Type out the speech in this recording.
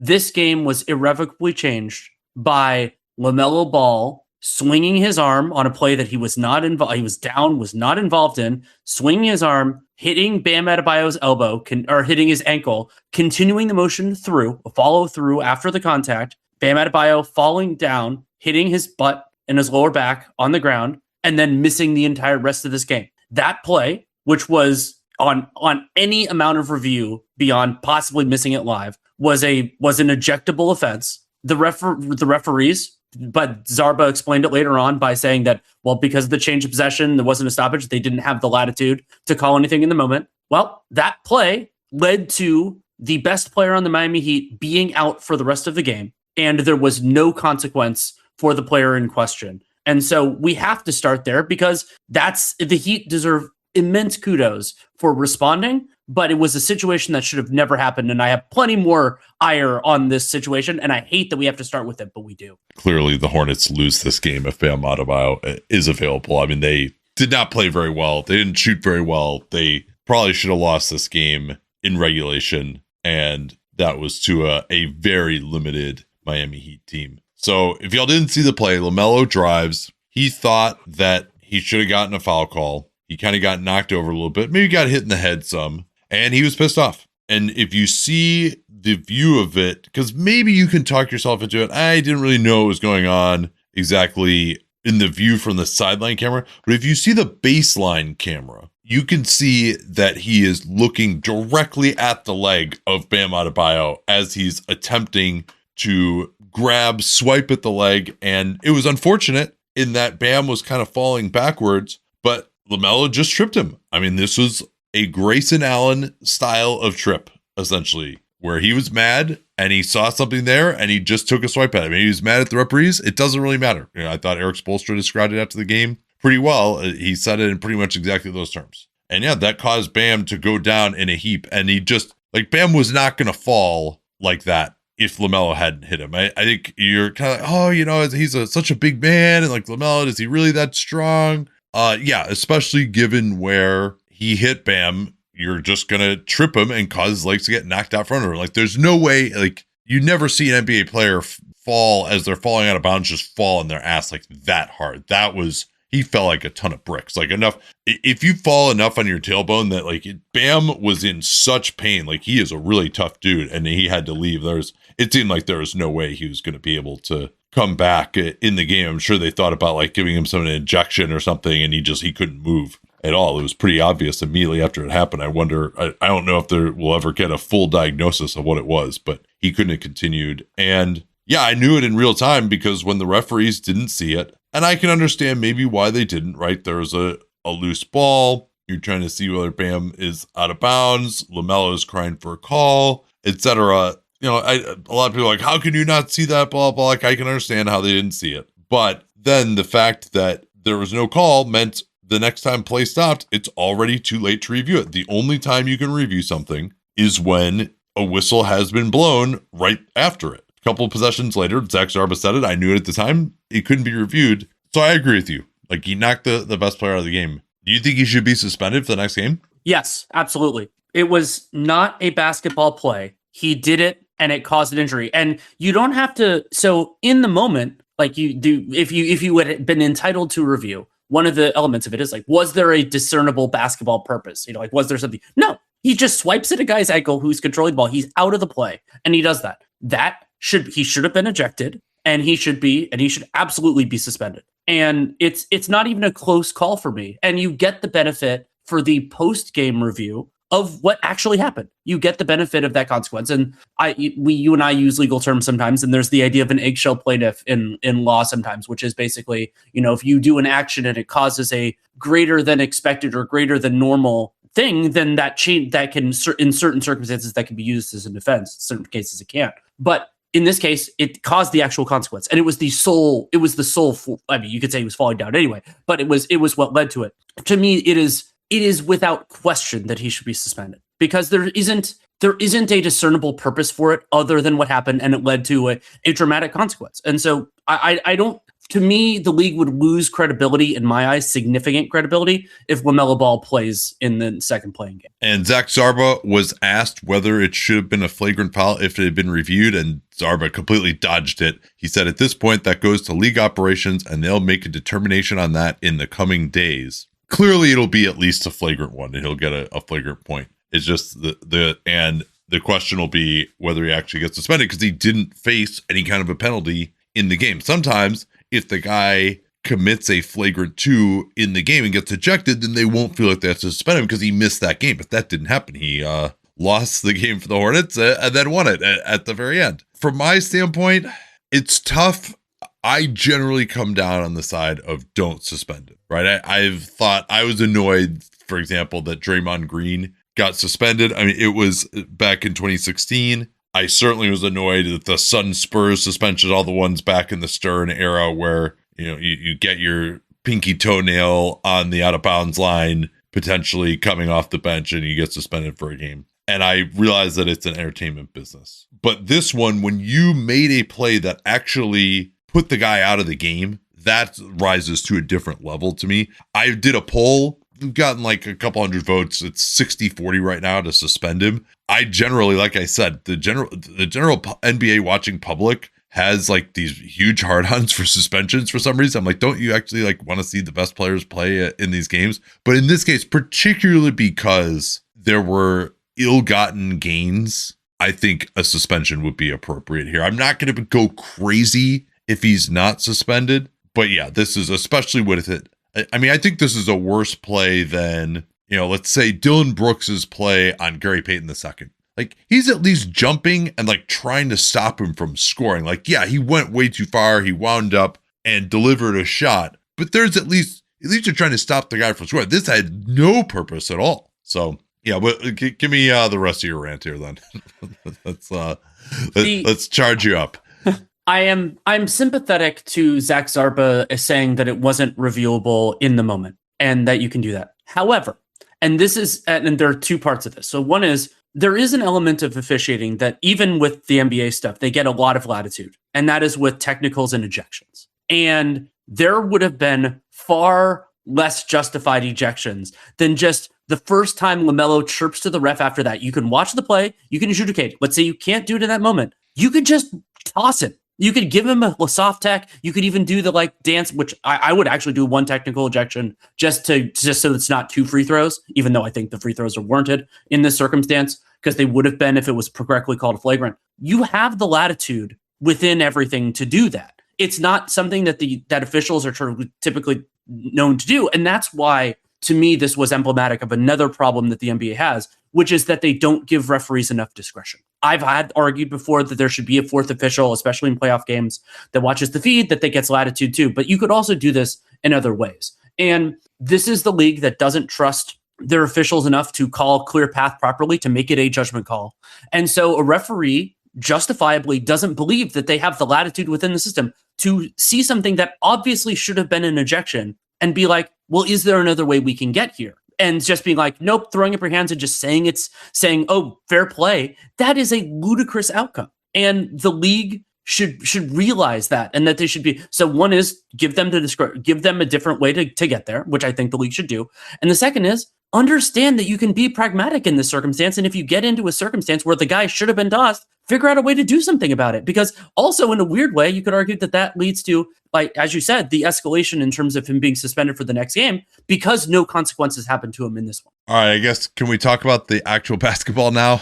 this game was irrevocably changed by LaMelo Ball swinging his arm on a play that he was not involved. He was down, was not involved in, swinging his arm, hitting Bam Adebayo's elbow, or hitting his ankle, continuing the motion through, a follow through after the contact. Bam Adebayo falling down, hitting his butt and his lower back on the ground, and then missing the entire rest of this game. That play, which was on any amount of review beyond possibly missing it live, was an ejectable offense. The referees, but Zarba explained it later on by saying that, well, because of the change of possession, there wasn't a stoppage. They didn't have the latitude to call anything in the moment. Well, that play led to the best player on the Miami Heat being out for the rest of the game, and there was no consequence for the player in question. And so we have to start there because the Heat deserve immense kudos for responding, but it was a situation that should have never happened. And I have plenty more ire on this situation, and I hate that we have to start with it, but we do. Clearly, the Hornets lose this game if Bam Adebayo is available. I mean, they did not play very well. They didn't shoot very well. They probably should have lost this game in regulation, and that was to a very limited Miami Heat team. So if y'all didn't see the play, LaMelo drives. He thought that he should have gotten a foul call. He kind of got knocked over a little bit, maybe got hit in the head some, and he was pissed off. And if you see the view of it, because maybe you can talk yourself into it, I didn't really know what was going on exactly in the view from the sideline camera, but if you see the baseline camera, you can see that he is looking directly at the leg of Bam Adebayo as he's attempting to swipe at the leg. And it was unfortunate in that Bam was kind of falling backwards, but LaMelo just tripped him. I mean, this was a Grayson Allen style of trip, essentially, where he was mad and he saw something there and he just took a swipe at it. I mean, he was mad at the referees. It doesn't really matter. I thought Eric Spoelstra described it after the game pretty well. He said it in pretty much exactly those terms. And yeah, that caused Bam to go down in a heap. And he just, Bam was not going to fall like that if LaMelo hadn't hit him. I think you're kind of he's such a big man, and LaMelo, is he really that strong? Yeah, especially given where he hit Bam, you're just going to trip him and cause his legs to get knocked out from under him. There's no way, you never see an NBA player fall as they're falling out of bounds, just fall on their ass that hard. He fell like a ton of bricks, enough. If you fall enough on your tailbone that Bam was in such pain, he is a really tough dude and he had to leave. It seemed like there was no way he was going to be able to come back in the game. I'm sure they thought about giving him an injection or something, and he couldn't move at all. It was pretty obvious immediately after it happened. I wonder, I don't know if there will ever get a full diagnosis of what it was, but he couldn't have continued. And yeah, I knew it in real time because when the referees didn't see it, and I can understand maybe why they didn't, right? There was a loose ball. You're trying to see whether Bam is out of bounds. LaMelo is crying for a call, etc. A lot of people are how can you not see that? Blah, blah. I can understand how they didn't see it. But then the fact that there was no call meant the next time play stopped, it's already too late to review it. The only time you can review something is when a whistle has been blown right after it. A couple of possessions later, Zach Zarba said it. I knew it at the time. It couldn't be reviewed. So I agree with you. He knocked the best player out of the game. Do you think he should be suspended for the next game? Yes, absolutely. It was not a basketball play. He did it and it caused an injury. And you don't have to. So in the moment, you do, if you had been entitled to review, one of the elements of it is was there a discernible basketball purpose? Was there something? No, he just swipes at a guy's ankle who's controlling the ball. He's out of the play and he does that. He should have been ejected and he should absolutely be suspended. And it's not even a close call for me. And you get the benefit for the post-game review of what actually happened. You get the benefit of that consequence. And you and I use legal terms sometimes, and there's the idea of an eggshell plaintiff in law sometimes, which is basically, if you do an action and it causes a greater than expected or greater than normal thing, then that can, in certain circumstances, that can be used as a defense. In certain cases, it can't. But in this case, it caused the actual consequence, and it was the sole. I mean, you could say he was falling down anyway, but it was what led to it. To me, it is without question that he should be suspended because there isn't there isn't a discernible purpose for it other than what happened, and it led to a dramatic consequence. And so I don't, to me, the league would lose credibility, in my eyes, significant credibility, if LaMelo Ball plays in the second playing game. And Zach Zarba was asked whether it should have been a flagrant foul if it had been reviewed, and Zarba completely dodged it. He said, at this point, that goes to league operations, and they'll make a determination on that in the coming days. Clearly, it'll be at least a flagrant one, and he'll get a flagrant point. It's just and the question will be whether he actually gets suspended, because he didn't face any kind of a penalty in the game. Sometimes if the guy commits a flagrant 2 in the game and gets ejected, then they won't feel like they have to suspend him because he missed that game. But that didn't happen. He lost the game for the Hornets and then won it at the very end. From my standpoint, it's tough. I generally come down on the side of don't suspend it, right? I've thought, I was annoyed, for example, that Draymond Green got suspended. I mean, it was back in 2016. I certainly was annoyed at the Sun Spurs suspension, all the ones back in the Stern era where, you get your pinky toenail on the out of bounds line, potentially coming off the bench, and you get suspended for a game. And I realize that it's an entertainment business. But this one, when you made a play that actually put the guy out of the game, that rises to a different level to me. I did a poll. We've gotten like a couple hundred votes. It's 60-40 right now to suspend him. I generally, like I said, the general NBA watching public has like these huge hard-ons for suspensions for some reason. I'm like, don't you actually like want to see the best players play in these games? But in this case, particularly because there were ill-gotten gains, I think a suspension would be appropriate here. I'm not going to go crazy if he's not suspended, but yeah, this is, especially with it. I mean, I think this is a worse play than, let's say Dylan Brooks's play on Gary Payton II. Like, he's at least jumping and like trying to stop him from scoring. Like, yeah, he went way too far. He wound up and delivered a shot, but there's at least you're trying to stop the guy from scoring. This had no purpose at all. So yeah, but give me the rest of your rant here then. let's charge you up. I'm sympathetic to Zach Zarba as saying that it wasn't reviewable in the moment and that you can do that. However, and there are two parts of this. So one is, there is an element of officiating that even with the NBA stuff, they get a lot of latitude, and that is with technicals and ejections. And there would have been far less justified ejections than just the first time LaMelo chirps to the ref after that. You can watch the play, you can adjudicate. Let's say you can't do it in that moment. You could just toss it. You could give him a soft tech. You could even do the like dance, which I would actually do one technical ejection just so it's not 2 free throws, even though I think the free throws are warranted in this circumstance, because they would have been if it was correctly called a flagrant. You have the latitude within everything to do that. It's not something that that officials are typically known to do. And that's why, to me, this was emblematic of another problem that the NBA has, which is that they don't give referees enough discretion. I've had argued before that there should be a fourth official, especially in playoff games, that watches the feed, that gets latitude too. But you could also do this in other ways. And this is the league that doesn't trust their officials enough to call clear path properly, to make it a judgment call. And so a referee justifiably doesn't believe that they have the latitude within the system to see something that obviously should have been an ejection and be like, well, is there another way we can get here? And just being like, nope, throwing up your hands and just saying, oh, fair play. That is a ludicrous outcome. And the league should realize that, and that they should be. So one is give them a different way to get there, which I think the league should do. And the second is understand that you can be pragmatic in this circumstance. And if you get into a circumstance where the guy should have been tossed, figure out a way to do something about it. Because also, in a weird way, you could argue that leads to, like, as you said, the escalation in terms of him being suspended for the next game, because no consequences happened to him in this one. All right, I guess, can we talk about the actual basketball now?